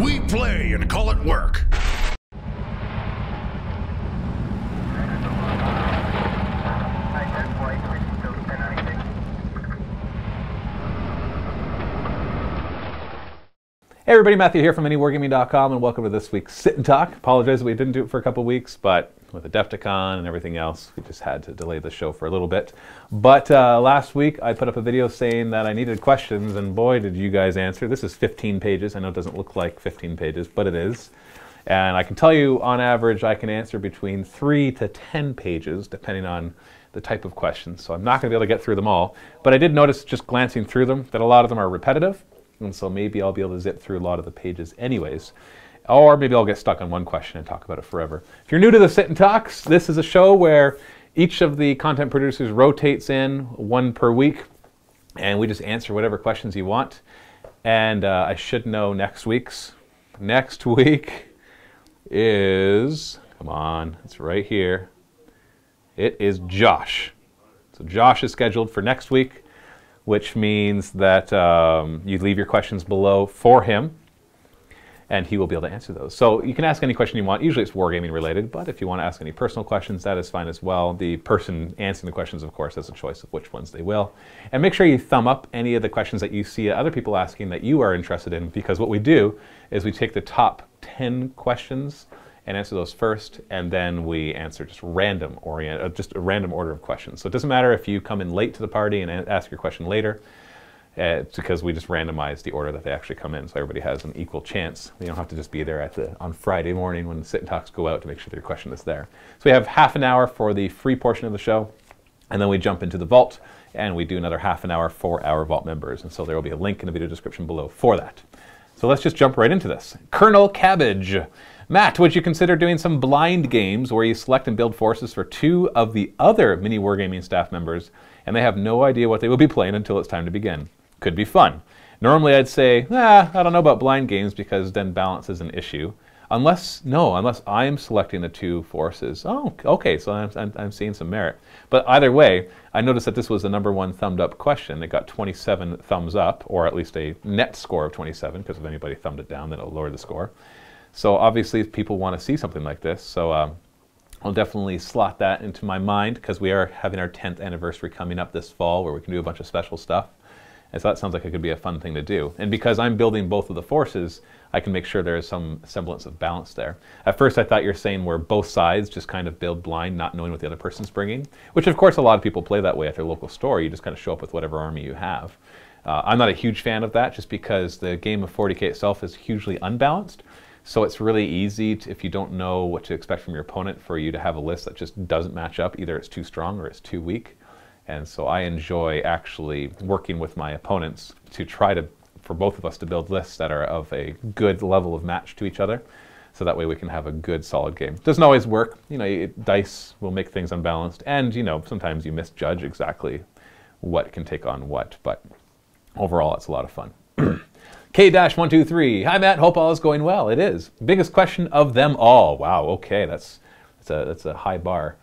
We play and call it work. Hey everybody, Matthew here from MiniWarGaming.com, and welcome to this week's Sit and Talk. Apologize that we didn't do it for a couple weeks, but with Adepticon and everything else, we just had to delay the show for a little bit. But last week I put up a video saying that I needed questions, and boy did you guys answer. This is 15 pages. I know it doesn't look like 15 pages, but it is. And I can tell you, on average, I can answer between 3 to 10 pages, depending on the type of questions. So I'm not going to be able to get through them all. But I did notice, just glancing through them, that a lot of them are repetitive. And so maybe I'll be able to zip through a lot of the pages anyways. Or maybe I'll get stuck on one question and talk about it forever. If you're new to the Sit and Talks, this is a show where each of the content producers rotates in one per week, and we just answer whatever questions you want. And I should know next week's. Next week is, come on, it's right here. It is Josh. So Josh is scheduled for next week, which means that you leave your questions below for him, and he will be able to answer those. So you can ask any question you want. Usually it's wargaming related, but if you want to ask any personal questions, that is fine as well. The person answering the questions, of course, has a choice of which ones they will. And make sure you thumb up any of the questions that you see other people asking that you are interested in, because what we do is we take the top 10 questions and answer those first, and then we answer just a random order of questions. So it doesn't matter if you come in late to the party and ask your question later. It's because we just randomize the order that they actually come in, so everybody has an equal chance. You don't have to just be there on Friday morning when the Sit and Talks go out to make sure that your question is there. So we have half an hour for the free portion of the show, and then we jump into the vault, and we do another half an hour for our vault members. And so there will be a link in the video description below for that. So let's just jump right into this. Colonel Cabbage. Matt, would you consider doing some blind games where you select and build forces for 2 of the other MiniWarGaming staff members, and they have no idea what they will be playing until it's time to begin? Could be fun. Normally I'd say, I don't know about blind games, because then balance is an issue. Unless I'm selecting the 2 forces. Oh, okay, so I'm seeing some merit. But either way, I noticed that this was the #1 thumbed up question. It got 27 thumbs up, or at least a net score of 27, because if anybody thumbed it down, then it'll lower the score. So obviously people want to see something like this, so I'll definitely slot that into my mind, because we are having our 10th anniversary coming up this fall, where we can do a bunch of special stuff. And so that sounds like it could be a fun thing to do. And because I'm building both of the forces, I can make sure there is some semblance of balance there. At first I thought you were saying where both sides just kind of build blind, not knowing what the other person's bringing, which of course a lot of people play that way at their local store. You just kind of show up with whatever army you have. I'm not a huge fan of that, just because the game of 40K itself is hugely unbalanced. So it's really easy, if you don't know what to expect from your opponent, for you to have a list that just doesn't match up. Either it's too strong or it's too weak. And so I enjoy actually working with my opponents to try for both of us to build lists that are of a good level of match to each other. So that way we can have a good, solid game. Doesn't always work. Dice will make things unbalanced. And, sometimes you misjudge exactly what can take on what. But overall, it's a lot of fun. K-123. Hi Matt, hope all is going well. It is. Biggest question of them all. Wow, okay, that's a high bar.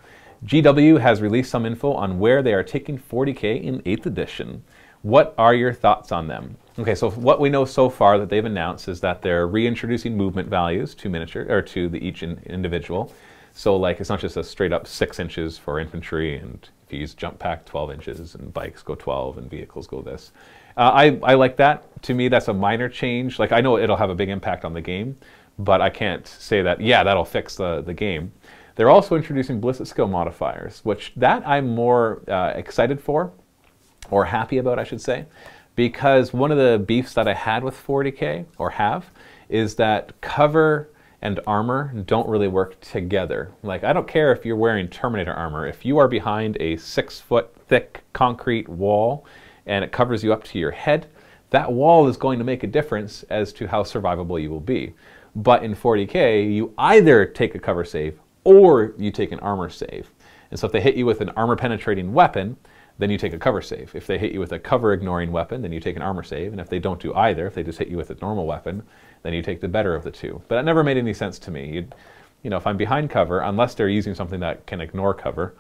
GW has released some info on where they are taking 40K in 8th edition. What are your thoughts on them? Okay, so what we know so far that they've announced is that they're reintroducing movement values to each individual. So like, it's not just a straight up 6 inches for infantry, and if you use jump pack, 12 inches, and bikes go 12, and vehicles go this. I like that. To me, that's a minor change. Like, I know it'll have a big impact on the game, but I can't say that, yeah, that'll fix the game. They're also introducing ballistic skill modifiers, which I'm more excited for, or happy about, I should say, because one of the beefs that I had with 40K, or have, is that cover and armor don't really work together. Like, I don't care if you're wearing Terminator armor. If you are behind a 6-foot thick concrete wall and it covers you up to your head, that wall is going to make a difference as to how survivable you will be. But in 40K, you either take a cover save or you take an armor save. And so if they hit you with an armor penetrating weapon, then you take a cover save. If they hit you with a cover ignoring weapon, then you take an armor save. And if they don't do either, if they just hit you with a normal weapon, then you take the better of the 2. But that never made any sense to me. If I'm behind cover, unless they're using something that can ignore cover,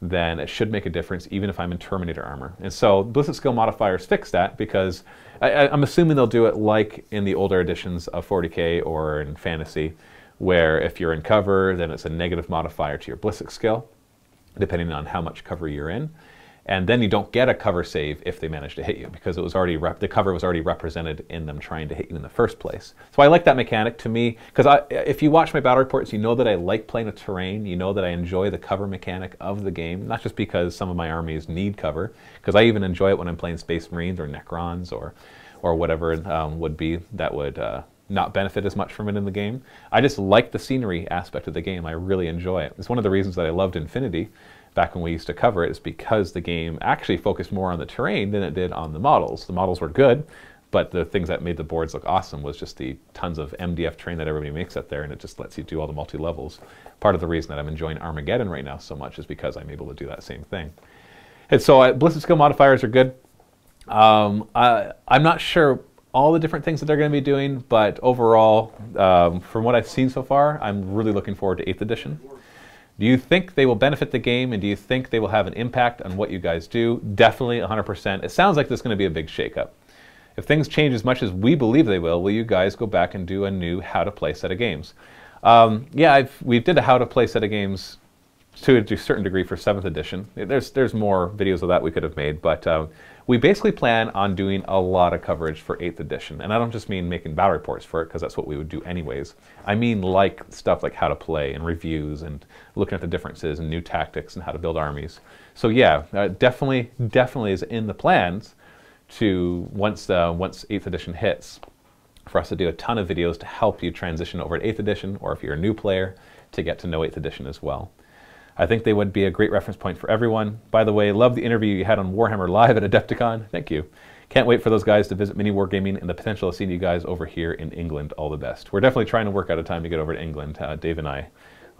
then it should make a difference even if I'm in Terminator armor. And so ballistic skill modifiers fix that, because I'm assuming they'll do it like in the older editions of 40k or in fantasy, where if you're in cover, then it's a negative modifier to your ballistic skill, depending on how much cover you're in. And then you don't get a cover save if they manage to hit you, because it was already the cover was already represented in them trying to hit you in the first place. So I like that mechanic. To me, because if you watch my battle reports, you know that I like playing with terrain. You know that I enjoy the cover mechanic of the game, not just because some of my armies need cover, because I even enjoy it when I'm playing Space Marines or Necrons or whatever would be that would not benefit as much from it in the game. I just like the scenery aspect of the game. I really enjoy it. It's one of the reasons that I loved Infinity back when we used to cover it, is because the game actually focused more on the terrain than it did on the models. The models were good, but the things that made the boards look awesome was just the tons of MDF terrain that everybody makes out there, and it just lets you do all the multi-levels. Part of the reason that I'm enjoying Armageddon right now so much is because I'm able to do that same thing. And so ballistic skill modifiers are good. I'm not sure all the different things that they're going to be doing, but overall, from what I've seen so far, I'm really looking forward to 8th edition. Do you think they will benefit the game, and do you think they will have an impact on what you guys do? Definitely, 100%. It sounds like there's going to be a big shakeup. If things change as much as we believe they will you guys go back and do a new how to play set of games? Yeah, we did a how to play set of games to a certain degree for 7th edition. There's more videos of that we could have made, but we basically plan on doing a lot of coverage for 8th edition. And I don't just mean making battle reports for it, because that's what we would do anyways. I mean like stuff like how to play and reviews and looking at the differences and new tactics and how to build armies. So yeah, definitely is in the plans to, once 8th edition hits, for us to do a ton of videos to help you transition over to 8th edition, or if you're a new player, to get to know 8th edition as well. I think they would be a great reference point for everyone. By the way, love the interview you had on Warhammer Live at Adepticon. Thank you. Can't wait for those guys to visit MiniWarGaming and the potential of seeing you guys over here in England. All the best. We're definitely trying to work out a time to get over to England. Dave and I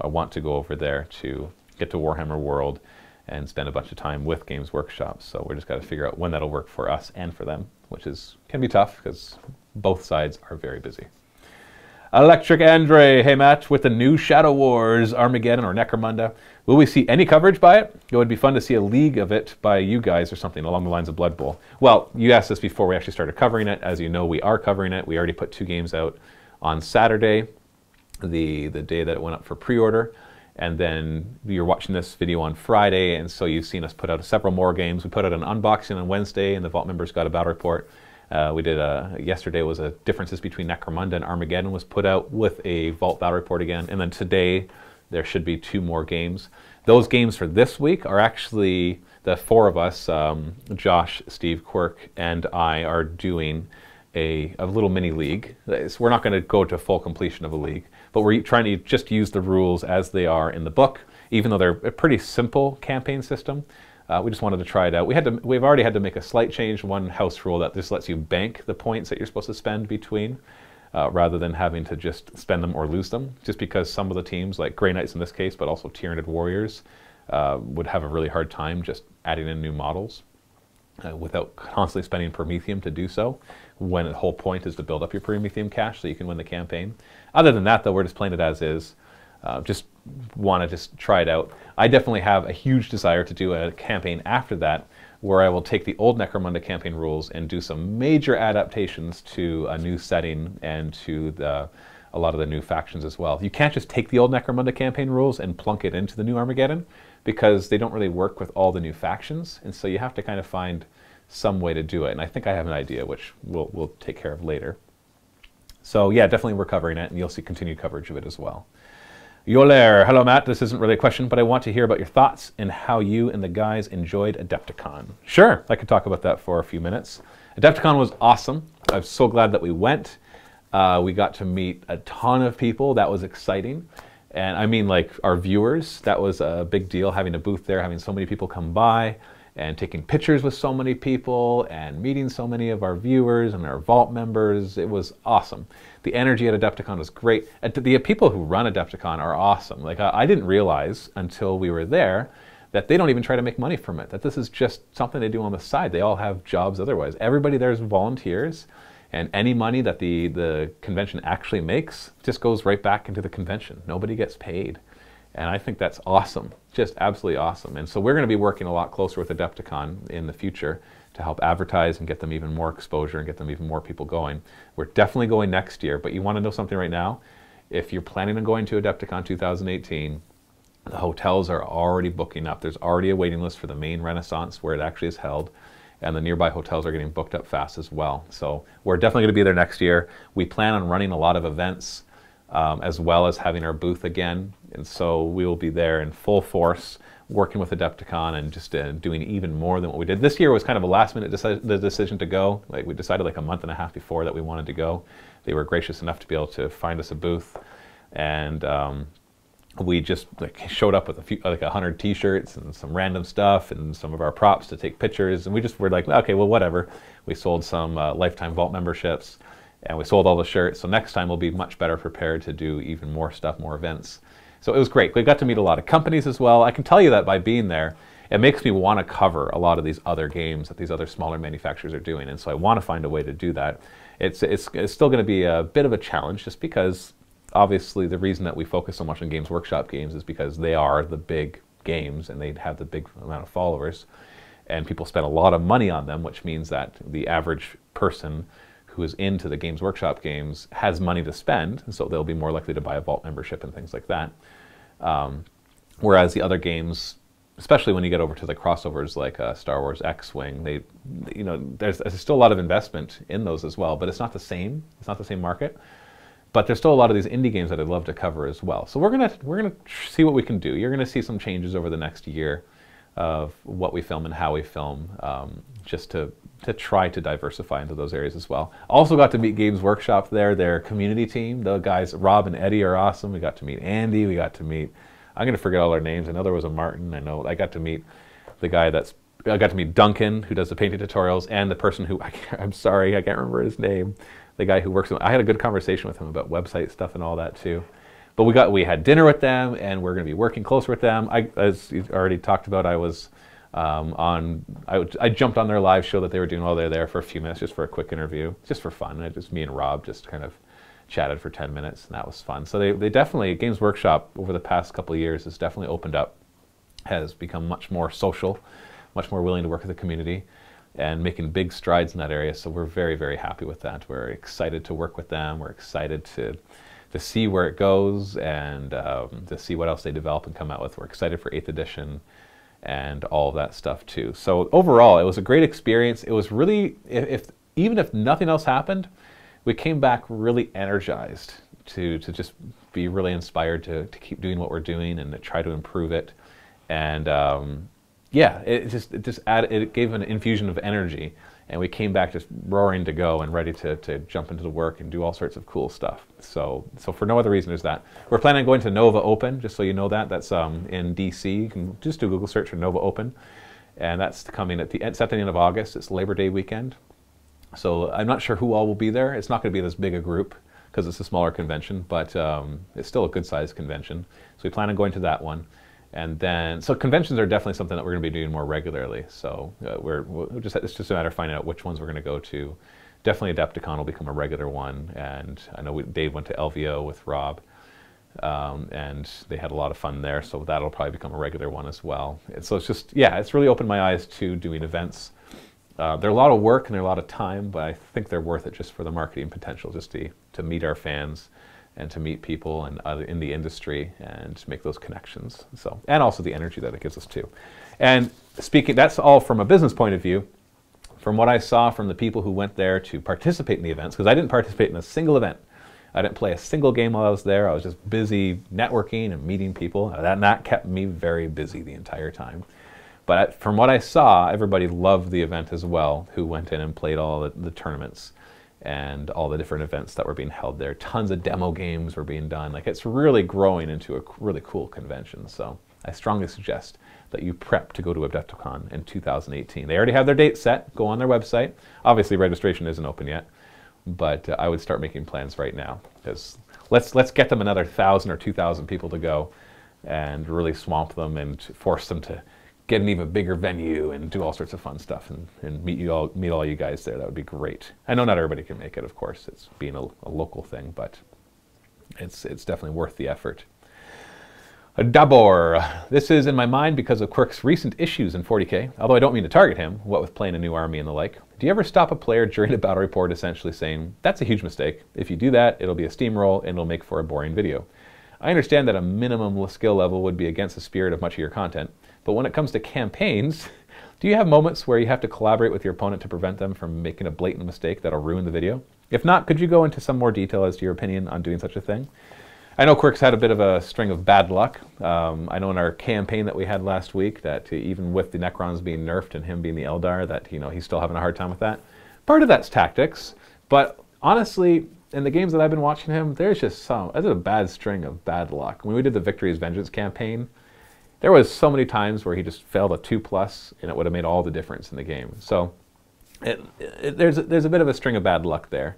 want to go over there to get to Warhammer World and spend a bunch of time with Games Workshop. So we're just got to figure out when that'll work for us and for them, which can be tough because both sides are very busy. Electric Andre, hey Matt, with the new Shadow Wars, Armageddon or Necromunda, will we see any coverage by it? It would be fun to see a league of it by you guys or something along the lines of Blood Bowl. Well, you asked this before we actually started covering it. As you know, we are covering it. We already put 2 games out on Saturday, the day that it went up for pre-order. And then you're watching this video on Friday, and so you've seen us put out several more games. We put out an unboxing on Wednesday, and the Vault members got a battle report. We did yesterday was a differences between Necromunda and Armageddon was put out with a Vault battle report again, and then today there should be 2 more games. Those games for this week are actually the 4 of us, Josh, Steve, Quirk, and I are doing a little mini league. We're not going to go to full completion of a league, but we're trying to just use the rules as they are in the book, even though they're a pretty simple campaign system. We just wanted to try it out. We've already had to make a slight change, one house rule that just lets you bank the points that you're supposed to spend between, rather than having to just spend them or lose them, just because some of the teams, like Grey Knights in this case, but also Tyranid Warriors, would have a really hard time just adding in new models without constantly spending Promethium to do so, when the whole point is to build up your Promethium cash so you can win the campaign. Other than that, though, we're just playing it as is. Just want to just try it out. I definitely have a huge desire to do a campaign after that where I will take the old Necromunda campaign rules and do some major adaptations to a new setting and to a lot of the new factions as well. You can't just take the old Necromunda campaign rules and plunk it into the new Armageddon, because they don't really work with all the new factions, and so you have to kind of find some way to do it. And I think I have an idea which we'll take care of later. So yeah, definitely we're covering it, and you'll see continued coverage of it as well. Yoler, hello Matt, this isn't really a question, but I want to hear about your thoughts and how you and the guys enjoyed Adepticon. Sure, I could talk about that for a few minutes. Adepticon was awesome. I'm so glad that we went. We got to meet a ton of people. That was exciting. And I mean, like, our viewers, that was a big deal, having a booth there, having so many people come by and taking pictures with so many people and meeting so many of our viewers and our Vault members. It was awesome. The energy at Adepticon was great. The people who run Adepticon are awesome. Like, I didn't realize until we were there that they don't even try to make money from it, that this is just something they do on the side. They all have jobs otherwise. Everybody there is volunteers, and any money that the convention actually makes just goes right back into the convention. Nobody gets paid. And I think that's awesome, just absolutely awesome. And so we're going to be working a lot closer with Adepticon in the future to help advertise and get them even more exposure and get them even more people going. We're definitely going next year, but you want to know something right now? If you're planning on going to Adepticon 2018, the hotels are already booking up. There's already a waiting list for the main Renaissance where it actually is held, and the nearby hotels are getting booked up fast as well. So we're definitely going to be there next year. We plan on running a lot of events as well as having our booth again, and so we will be there in full force working with Adepticon and just doing even more than what we did. This year was kind of a last minute decision to go. Like, we decided like a month and a half before that we wanted to go. They were gracious enough to be able to find us a booth, and we just like showed up with a few, like 100 t-shirts and some random stuff and some of our props to take pictures, and we just were like, okay, well, whatever. We sold some lifetime vault memberships, and we sold all the shirts, so next time we'll be much better prepared to do even more stuff, more events. So it was great. We got to meet a lot of companies as well. I can tell you that by being there, it makes me want to cover a lot of these other games that these other smaller manufacturers are doing, and so I want to find a way to do that. It's still going to be a bit of a challenge, just because obviously the reason that we focus so much on Games Workshop games is because they are the big games and they have the big amount of followers, and people spend a lot of money on them, which means that the average person who is into the Games Workshop games has money to spend, and so they'll be more likely to buy a vault membership and things like that. Whereas the other games, especially when you get over to the crossovers like Star Wars X-Wing, there's still a lot of investment in those as well, but it's not the same. It's not the same market. But there's still a lot of these indie games that I'd love to cover as well. So we're gonna see what we can do. You're gonna see some changes over the next year of what we film and how we film, just to try to diversify into those areas as well. Also got to meet Games Workshop there, their community team. The guys, Rob and Eddie, are awesome. We got to meet Andy. We got to meet, I'm going to forget all their names. I know there was a Martin. I know I got to meet the guy I got to meet Duncan, who does the painting tutorials, and the person who, I'm sorry, I can't remember his name. The guy who works with, I had a good conversation with him about website stuff and all that too. But we had dinner with them, and we're going to be working closer with them. As you already talked about, I was I jumped on their live show that they were doing while they were there for a few minutes, just for a quick interview, just for fun. Me and Rob just kind of chatted for 10 minutes, and that was fun. So they definitely, Games Workshop over the past couple of years has definitely opened up, has become much more social, much more willing to work with the community, and making big strides in that area. So we're very, very happy with that. We're excited to work with them. We're excited to see where it goes, and to see what else they develop and come out with. We're excited for 8th edition and all of that stuff too. So overall, it was a great experience. It was really, even if nothing else happened, we came back really energized to just be really inspired to keep doing what we're doing and to try to improve it. And yeah, it gave an infusion of energy, and we came back just roaring to go and ready to jump into the work and do all sorts of cool stuff. So for no other reason is that. We're planning on going to Nova Open, just so you know that. That's in DC. You can just do a Google search for Nova Open, and that's coming it's at the end of August. It's Labor Day weekend. So I'm not sure who all will be there. It's not going to be this big a group because it's a smaller convention, but it's still a good-sized convention. So we plan on going to that one. And then, so conventions are definitely something that we're going to be doing more regularly. So it's just a matter of finding out which ones we're going to go to. Definitely Adepticon will become a regular one. And I know Dave went to LVO with Rob, and they had a lot of fun there. So that'll probably become a regular one as well. And so it's just, yeah, it's really opened my eyes to doing events. They're a lot of work and they're a lot of time, but I think they're worth it just for the marketing potential, just to meet our fans and to meet people and in the industry and to make those connections. So, and also the energy that it gives us too. And speaking, that's all from a business point of view. From what I saw from the people who went there to participate in the events, because I didn't participate in a single event. I didn't play a single game while I was there. I was just busy networking and meeting people. That kept me very busy the entire time. But from what I saw, everybody loved the event as well, who went in and played all the tournaments and all the different events that were being held there. Tons of demo games were being done. Like, it's really growing into a really cool convention. So I strongly suggest that you prep to go to Adepticon in 2018. They already have their date set. Go on their website. Obviously, registration isn't open yet, but I would start making plans right now, because let's get them another 1,000 or 2,000 people to go and really swamp them and force them to get an even bigger venue and do all sorts of fun stuff and meet all you guys there. That would be great. I know not everybody can make it, of course. It's being a local thing, but it's definitely worth the effort. Dabor. This is in my mind because of Quirk's recent issues in 40k, although I don't mean to target him, what with playing a new army and the like. Do you ever stop a player during a battle report essentially saying, that's a huge mistake. If you do that, it'll be a steamroll and it'll make for a boring video. I understand that a minimum skill level would be against the spirit of much of your content, but when it comes to campaigns, do you have moments where you have to collaborate with your opponent to prevent them from making a blatant mistake that'll ruin the video? If not, could you go into some more detail as to your opinion on doing such a thing? I know Quirk's had a bit of a string of bad luck. I know in our campaign that we had last week that even with the Necrons being nerfed and him being the Eldar, that he's still having a hard time with that. Part of that's tactics, but honestly, in the games that I've been watching him, there's a bad string of bad luck. When we did the Victory's Vengeance campaign, there was so many times where he just failed a 2+, and it would have made all the difference in the game. So there's a bit of a string of bad luck there.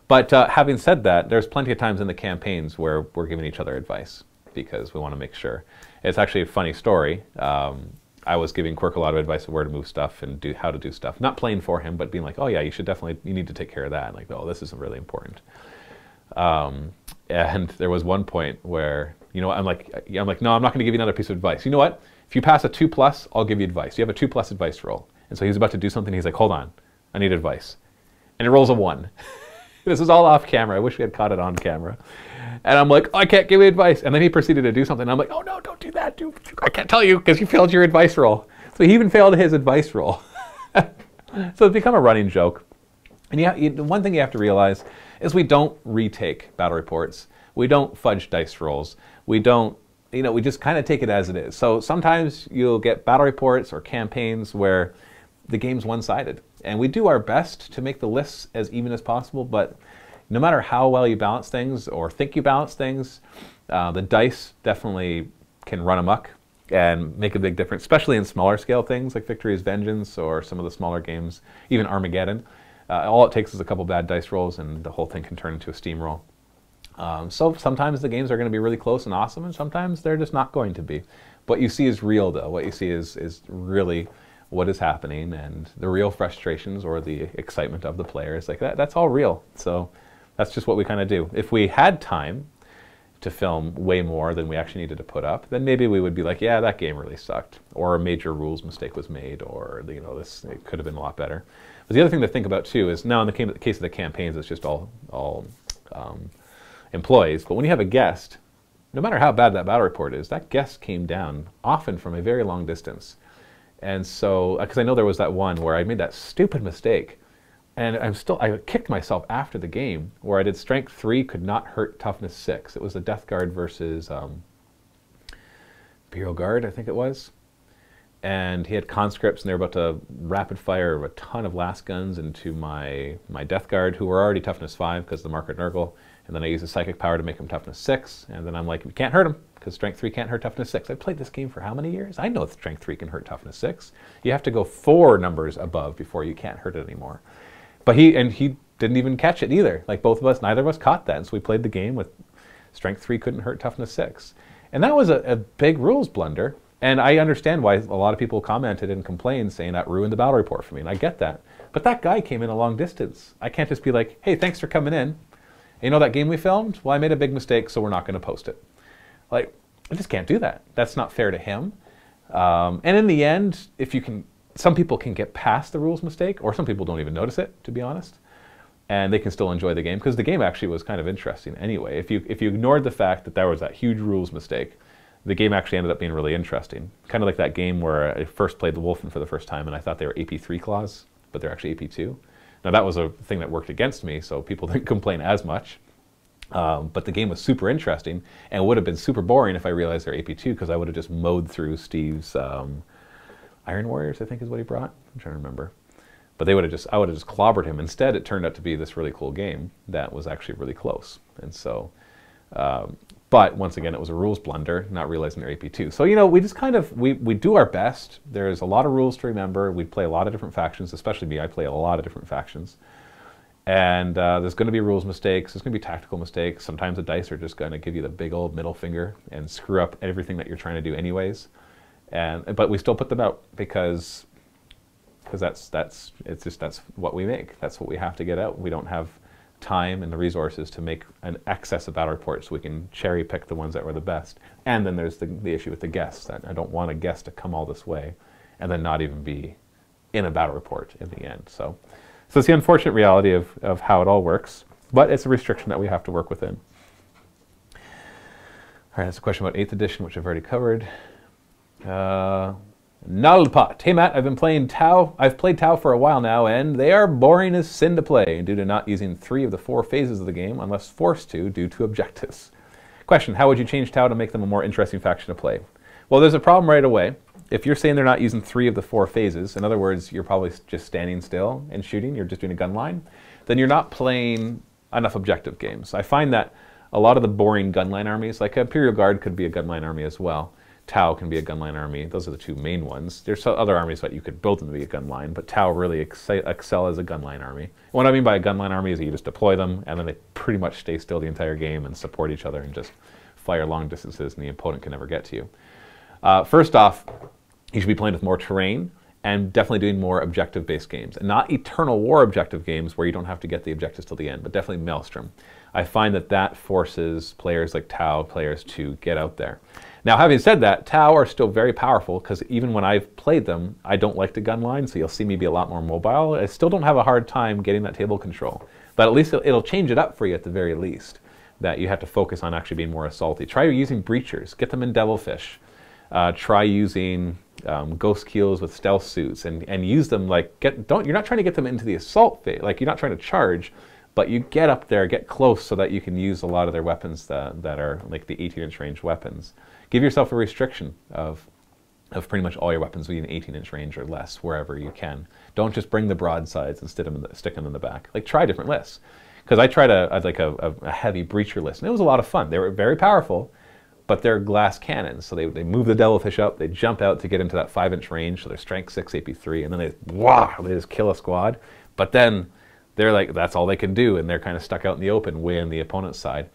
But having said that, there's plenty of times in the campaigns where we're giving each other advice because we want to make sure. It's actually a funny story. I was giving Quirk a lot of advice of where to move stuff and how to do stuff. Not playing for him, but being like, oh yeah, you need to take care of that. Like, oh, this is really important. And there was one point where, I'm like, no, I'm not going to give you another piece of advice. You know what? If you pass a 2+, I'll give you advice. You have a 2+ advice roll. And so he's about to do something. He's like, hold on, I need advice. And it rolls a 1. This is all off camera. I wish we had caught it on camera. And I'm like, oh, I can't give you advice. And then he proceeded to do something. And I'm like, oh no, don't do that. I can't tell you because you failed your advice roll. So he even failed his advice roll. So it's become a running joke. And one thing you have to realize is we don't retake battle reports. We don't fudge dice rolls. We don't, we just kind of take it as it is. So sometimes you'll get battle reports or campaigns where the game's one-sided. And we do our best to make the lists as even as possible, but no matter how well you balance things or think you balance things, the dice definitely can run amok and make a big difference, especially in smaller scale things like Victory's Vengeance or some of the smaller games, even Armageddon. All it takes is a couple bad dice rolls and the whole thing can turn into a steamroll. So sometimes the games are going to be really close and awesome, and sometimes they're just not going to be. What you see is real, though. What you see is really what is happening, and the real frustrations or the excitement of the players. Like that's all real. So that's just what we kind of do. If we had time to film way more than we actually needed to put up, then maybe we would be like, yeah, that game really sucked, or a major rules mistake was made, or it could have been a lot better. But the other thing to think about too is now in the case of the campaigns, it's just all employees. But when you have a guest, no matter how bad that battle report is, that guest came down often from a very long distance. And so, because I know there was that one where I made that stupid mistake, and I kicked myself after the game where I did strength 3 could not hurt toughness 6. It was the Death Guard versus Bureau Guard, I think it was. And he had conscripts, and they were about to rapid fire a ton of last guns into my Death Guard, who were already toughness 5 because of the Market Nurgle. And then I used a psychic power to make him toughness 6. And then I'm like, we can't hurt him because strength 3 can't hurt toughness 6. I've played this game for how many years? I know that strength 3 can hurt toughness 6. You have to go 4 numbers above before you can't hurt it anymore. But he didn't even catch it either. Like neither of us caught that. And so we played the game with strength 3 couldn't hurt toughness 6. And that was a big rules blunder. And I understand why a lot of people commented and complained saying that ruined the battle report for me. And I get that. But that guy came in a long distance. I can't just be like, hey, thanks for coming in. You know that game we filmed? Well, I made a big mistake, so we're not going to post it. Like, I just can't do that. That's not fair to him. And in the end, some people can get past the rules mistake, or some people don't even notice it, to be honest, and they can still enjoy the game, because the game actually was kind of interesting anyway. If you ignored the fact that there was that huge rules mistake, the game actually ended up being really interesting. Kind of like that game where I first played the Wolfen for the first time, and I thought they were AP3 claws, but they're actually AP2. Now that was a thing that worked against me, so people didn't complain as much. But the game was super interesting, and it would have been super boring if I realized they're AP2, because I would have just mowed through Steve's Iron Warriors, I think is what he brought. I'm trying to remember. But I would have just clobbered him. Instead, it turned out to be this really cool game that was actually really close. And so, but once again, it was a rules blunder, not realizing they're AP2. So, we just we do our best. There's a lot of rules to remember. We play a lot of different factions, especially me. I play a lot of different factions. And there's going to be rules mistakes. There's going to be tactical mistakes. Sometimes the dice are just going to give you the big old middle finger and screw up everything that you're trying to do anyways. But we still put them out because that's what we make. That's what we have to get out. We don't have time and the resources to make an excess of battle reports so we can cherry pick the ones that were the best. And then there's the issue with the guests, that I don't want a guest to come all this way and then not even be in a battle report in the end. So it's the unfortunate reality of how it all works, but it's a restriction that we have to work within. All right, that's a question about 8th edition, which I've already covered. Nalpot. Hey Matt, I've been playing Tau. I've played Tau for a while now, and they are boring as sin to play due to not using 3 of the 4 phases of the game unless forced to due to objectives. Question, how would you change Tau to make them a more interesting faction to play? Well, there's a problem right away. If you're saying they're not using 3 of the 4 phases, in other words, you're probably just standing still and shooting, you're just doing a gun line, then you're not playing enough objective games. I find that a lot of the boring gunline armies, like Imperial Guard could be a gunline army as well. Tau can be a gunline army. Those are the 2 main ones. There's other armies that you could build them to be a gunline, but Tau really excel as a gunline army. What I mean by a gunline army is that you just deploy them, and then they pretty much stay still the entire game and support each other and just fire long distances, and the opponent can never get to you. First off, you should be playing with more terrain and definitely doing more objective-based games. And not Eternal War objective games where you don't have to get the objectives till the end, but definitely Maelstrom. I find that forces players like Tau players to get out there. Now, having said that, Tau are still very powerful because even when I've played them, I don't like the gun line, so you'll see me be a lot more mobile. I still don't have a hard time getting that table control, but at least it'll change it up for you at the very least, that you have to focus on actually being more assaulty. Try using breachers, get them in Devilfish. Try using ghost keels with stealth suits and use them like, you're not trying to get them into the assault phase, like you're not trying to charge, but you get up there, get close so that you can use a lot of their weapons that are like the 18-inch range weapons. Give yourself a restriction of pretty much all your weapons being 18-inch range or less wherever you can. Don't just bring the broadsides and stick them in the back. Like, try different lists. Because I tried a heavy breacher list, and it was a lot of fun. They were very powerful, but they're glass cannons. So they move the Devilfish up, they jump out to get into that 5-inch range, so they're strength 6, AP3, and then they just kill a squad. But then they're like, that's all they can do, and they're kind of stuck out in the open, way on the opponent's side.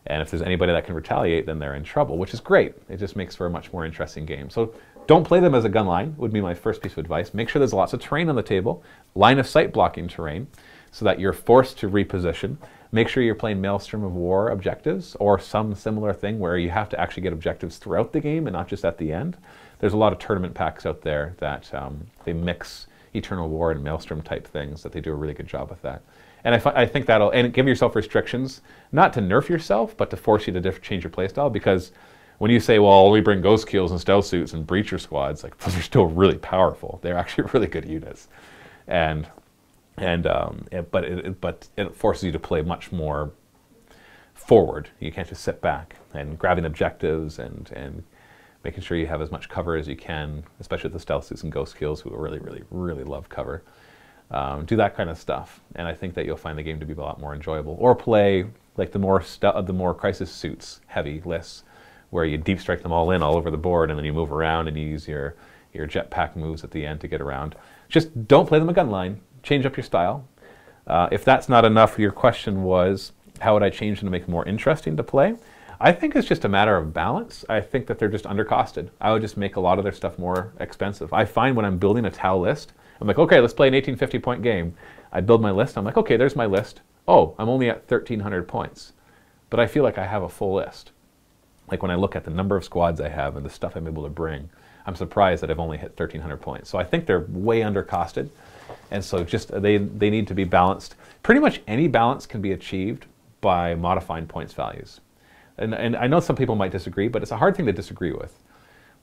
And if there's anybody that can retaliate, then they're in trouble, which is great. It just makes for a much more interesting game. So don't play them as a gun line, would be my first piece of advice. Make sure there's lots of terrain on the table, line of sight blocking terrain, so that you're forced to reposition. Make sure you're playing Maelstrom of War objectives, or some similar thing where you have to actually get objectives throughout the game and not just at the end. There's a lot of tournament packs out there that they mix Eternal War and Maelstrom type things, that they do a really good job with that. And I think that'll, and give yourself restrictions, not to nerf yourself, but to force you to change your playstyle, because when you say, well, I'll only bring ghost keels and stealth suits and breacher squads, like, those are still really powerful. They're actually really good units. But it forces you to play much more forward. You can't just sit back, and grabbing objectives and making sure you have as much cover as you can, especially with the stealth suits and ghost keels, who really love cover. Do that kind of stuff, and I think that you'll find the game to be a lot more enjoyable. Or play like the more crisis suits heavy lists, where you deep strike them all in all over the board, and then you move around and you use your jetpack moves at the end to get around. Just don't play them a gun line. Change up your style. If that's not enough, your question was, how would I change them to make them more interesting to play? I think it's just a matter of balance. I think that they're just undercosted. I would just make a lot of their stuff more expensive. I find when I'm building a Tau list, I'm like, okay, let's play an 1850-point game. I build my list. I'm like, okay, there's my list. Oh, I'm only at 1,300 points. But I feel like I have a full list. Like when I look at the number of squads I have and the stuff I'm able to bring, I'm surprised that I've only hit 1,300 points. So I think they're way undercosted. And so just they need to be balanced. Pretty much any balance can be achieved by modifying points values. And I know some people might disagree, but it's a hard thing to disagree with.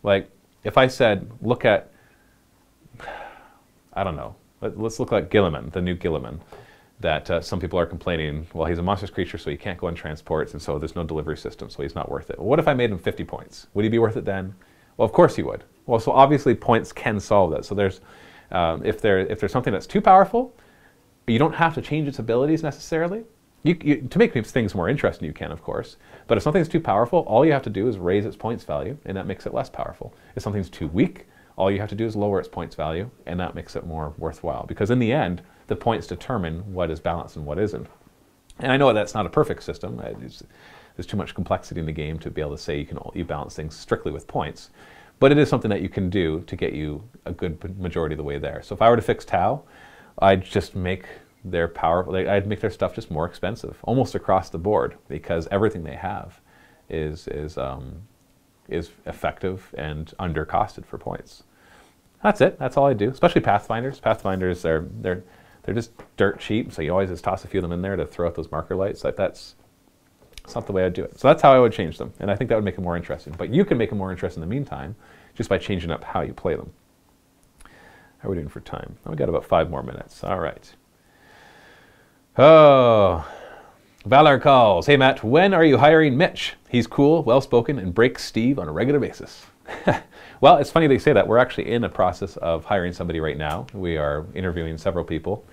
Like, if I said, look at, I don't know, let's look at Gilliman, the new Gilliman, that some people are complaining, well, he's a monstrous creature, so he can't go on transports, and so there's no delivery system, so he's not worth it. Well, what if I made him 50 points? Would he be worth it then? Well, of course he would. Well, so obviously points can solve that. So there's, if there's something that's too powerful, you don't have to change its abilities necessarily. To make things more interesting, you can, of course. But if something's too powerful, all you have to do is raise its points value, and that makes it less powerful. If something's too weak, all you have to do is lower its points value, and that makes it more worthwhile. Because in the end, the points determine what is balanced and what isn't. And I know that's not a perfect system. There's too much complexity in the game to be able to say you balance things strictly with points. But it is something that you can do to get you a good majority of the way there. So if I were to fix Tau, I'd just make their powerful. I'd make their stuff just more expensive, almost across the board, because everything they have is effective and undercosted for points. That's it. That's all I do. Especially Pathfinders. Pathfinders, they're just dirt cheap, so you always just toss a few of them in there to throw out those marker lights. That's not the way I'd do it. So that's how I would change them, and I think that would make them more interesting. But you can make them more interesting in the meantime, just by changing up how you play them. How are we doing for time? Oh, we got about 5 more minutes. All right. Oh, Valor calls. Hey, Matt, when are you hiring Mitch? He's cool, well-spoken, and breaks Steve on a regular basis. Well, it's funny they say that. We're actually in the process of hiring somebody right now. We are interviewing several people.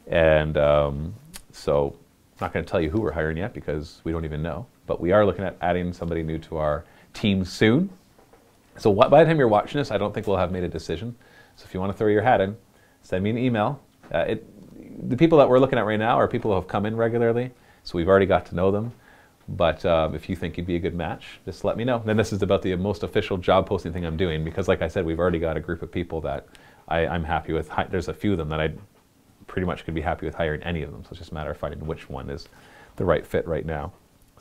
And so I'm not going to tell you who we're hiring yet because we don't even know. But we are looking at adding somebody new to our team soon. So by the time you're watching this, I don't think we'll have made a decision. So if you want to throw your hat in, send me an email. The people that we're looking at right now are people who have come in regularly, so we've already got to know them. But if you think you'd be a good match, just let me know. Then this is about the most official job posting thing I'm doing, because like I said, we've already got a group of people that I'm happy with. There's a few of them that I pretty much could be happy with hiring any of them, so it's just a matter of finding which one is the right fit right now.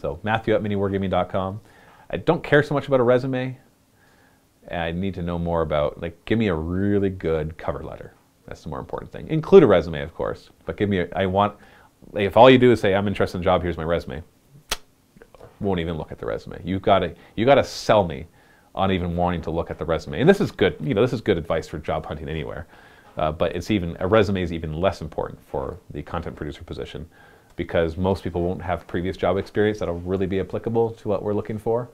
So Matthew@MiniWarGaming.com. I don't care so much about a resume. I need to know more about, like, give me a really good cover letter. That's the more important thing. Include a resume, of course, but give me if all you do is say, I'm interested in the job, here's my resume, won't even look at the resume. You gotta sell me on even wanting to look at the resume. And this is good, this is good advice for job hunting anywhere. But a resume is even less important for the content producer position, because most people won't have previous job experience that'll really be applicable to what we're looking for.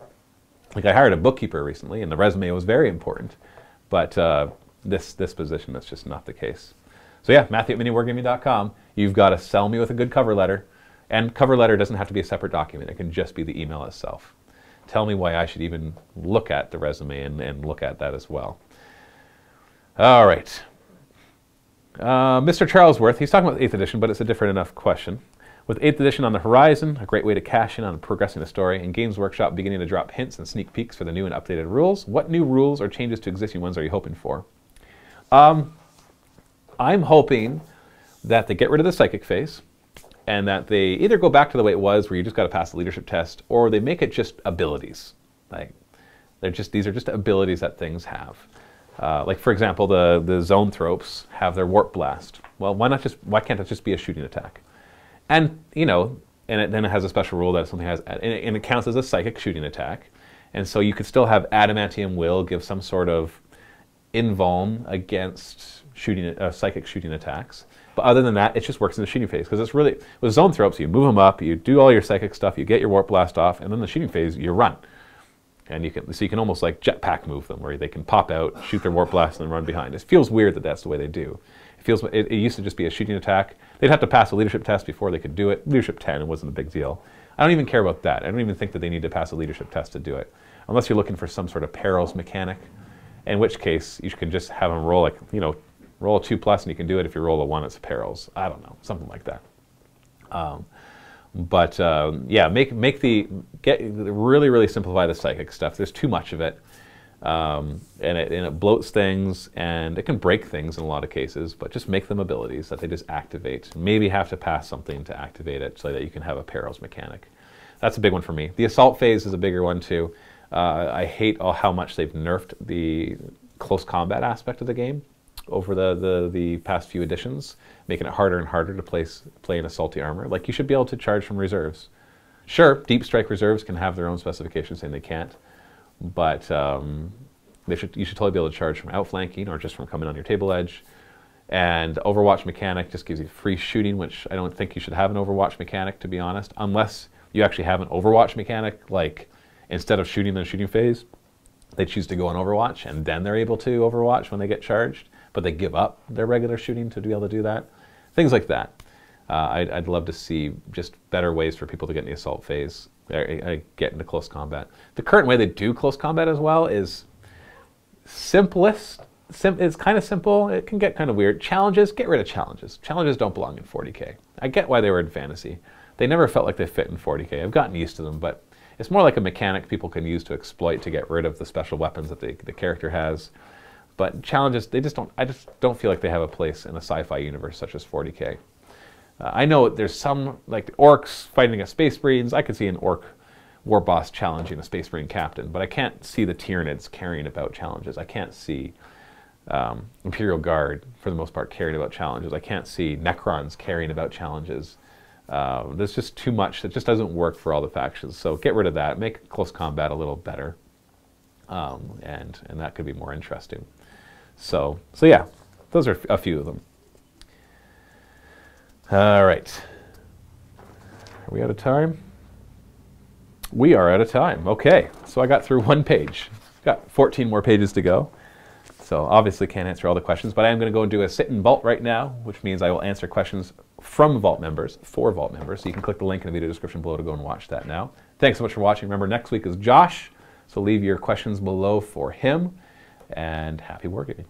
Like, I hired a bookkeeper recently, and the resume was very important, but this position, that's just not the case. So yeah, Matthew@MiniWarGaming.com. You've got to sell me with a good cover letter, and cover letter doesn't have to be a separate document. It can just be the email itself. Tell me why I should even look at the resume and look at that as well. All right. Mr. Charlesworth, he's talking about 8th edition, but it's a different enough question. With 8th edition on the horizon, a great way to cash in on progressing the story, and Games Workshop beginning to drop hints and sneak peeks for the new and updated rules, what new rules or changes to existing ones are you hoping for? I'm hoping that they get rid of the psychic phase, and that they either go back to the way it was, where you just got to pass the leadership test, or they make it just abilities. Like, these are just abilities that things have. Like, for example, the Zoanthropes have their Warp Blast. Well, why can't it just be a shooting attack? And, then it has a special rule that something has, and it counts as a psychic shooting attack. And so you could still have Adamantium Will give some sort of invuln against psychic shooting attacks. But other than that, it just works in the shooting phase. Because it's really, with Zoanthropes, you move them up, you do all your psychic stuff, you get your Warp Blast off, and then the shooting phase, you run. And you can almost like jetpack move them, where they can pop out, shoot their Warp Blast, and then run behind. It feels weird that that's the way they do. It used to just be a shooting attack. They'd have to pass a leadership test before they could do it. Leadership 10, it wasn't a big deal. I don't even care about that. I don't even think that they need to pass a leadership test to do it, unless you're looking for some sort of perils mechanic, in which case you can just have them roll, like, roll a 2+ and you can do it. If you roll a 1, it's perils. I don't know, something like that. Yeah, really, really simplify the psychic stuff. There's too much of it. And it bloats things, and it can break things in a lot of cases, but just make them abilities that they just activate. Maybe have to pass something to activate it so that you can have a perils mechanic. That's a big one for me. The assault phase is a bigger one too. I hate how much they've nerfed the close combat aspect of the game over the past few editions, making it harder and harder to play in assaulty armor. Like, you should be able to charge from reserves. Sure, deep strike reserves can have their own specifications saying they can't, but you should totally be able to charge from outflanking or just from coming on your table edge. And Overwatch mechanic just gives you free shooting, which I don't think you should have an Overwatch mechanic, to be honest, unless you actually have an Overwatch mechanic, like instead of shooting in the shooting phase, they choose to go on Overwatch, and then they're able to Overwatch when they get charged, but they give up their regular shooting to be able to do that. Things like that. I'd love to see just better ways for people to get in the assault phase, get into close combat. The current way they do close combat as well is simplest. It's kind of simple. It can get kind of weird. Challenges, get rid of challenges. Challenges don't belong in 40K. I get why they were in fantasy. They never felt like they fit in 40K. I've gotten used to them, but it's more like a mechanic people can use to exploit to get rid of the special weapons that the character has. But challenges, I just don't feel like they have a place in a sci-fi universe such as 40K. I know there's some, like the orcs fighting a Space Marines. I could see an orc war boss challenging a Space Marine captain, but I can't see the Tyranids carrying about challenges. I can't see Imperial Guard, for the most part, carrying about challenges. I can't see Necrons carrying about challenges. There's just too much. It just doesn't work for all the factions. So get rid of that. Make close combat a little better, and that could be more interesting. So yeah, those are a few of them. All right. Are we out of time? We are out of time. Okay, so I got through one page. Got 14 more pages to go. So obviously can't answer all the questions, but I am going to go and do a sit in Vault right now, which means I will answer questions from Vault members, for Vault members. So you can click the link in the video description below to go and watch that now. Thanks so much for watching. Remember, next week is Josh, so leave your questions below for him, and happy wargaming.